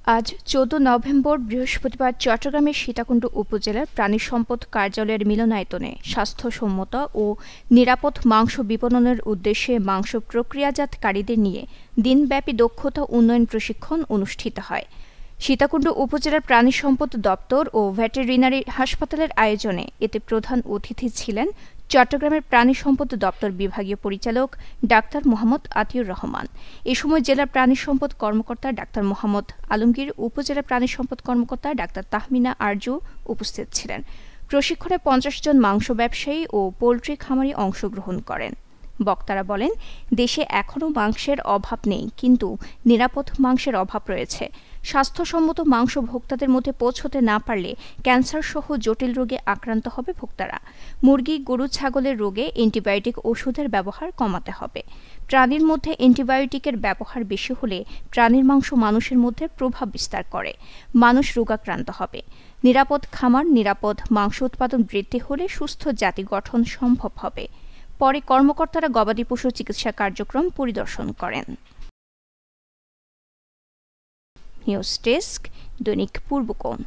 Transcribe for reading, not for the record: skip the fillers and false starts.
আজ ১৪ নভেম্বর বৃহস্পতিবার চট্টগ্রামের সীতাকুণ্ড উপজেলার প্রাণী সম্পদ কার্যালয়ের মিলনায়তনে স্বাস্থ্যসম্মত ও নিরাপদ মাংস বিপণনের উদ্দেশ্যে মাংস প্রক্রিয়াজাতকারীদের নিয়ে দিনব্যাপী দক্ষতা উন্নয়ন প্রশিক্ষণ অনুষ্ঠিত হয়। সীতাকুণ্ড উপজেলার প্রাণী সম্পদ দপ্তর ও ভেটেরিনারি হাসপাতালের আয়োজনে এতে প্রধান অতিথি ছিলেন চট্টগ্রামের প্রাণী সম্পদ দপ্তর বিভাগীয় পরিচালক ডাক্তার মোহাম্মদ আতিউর রহমান। এ সময় জেলা প্রাণী সম্পদ কর্মকর্তা ডাক্তার মোহাম্মদ আলমগীর, উপজেলা প্রাণী সম্পদ কর্মকর্তা ডাক্তার তাহমিনা আরজু উপস্থিত ছিলেন। প্রশিক্ষণে ৫০ জন মাংস ব্যবসায়ী ও পোল্ট্রি খামারি অংশগ্রহণ করেন। বক্তারা বলেন, দেশে এখনও মাংসের অভাব নেই, কিন্তু নিরাপদ মাংসের অভাব রয়েছে। স্বাস্থ্যসম্মত মাংস ভোক্তাদের মধ্যে পৌঁছতে না পারলে ক্যান্সার সহ জটিল রোগে আক্রান্ত হবে ভোক্তারা। মুরগি, গরু, ছাগলের রোগে অ্যান্টিবায়োটিক ওষুধের ব্যবহার কমাতে হবে। প্রাণীর মধ্যে অ্যান্টিবায়োটিকের ব্যবহার বেশি হলে প্রাণীর মাংস মানুষের মধ্যে প্রভাব বিস্তার করে, মানুষ রোগাক্রান্ত হবে। নিরাপদ খামার, নিরাপদ মাংস উৎপাদন বৃদ্ধি হলে সুস্থ জাতি গঠন সম্ভব হবে। পরে কর্মকর্তারা গবাদি পশু চিকিৎসা কার্যক্রম পরিদর্শন করেন। নিউজ ডেস্ক, দৈনিক পূর্বকোণ।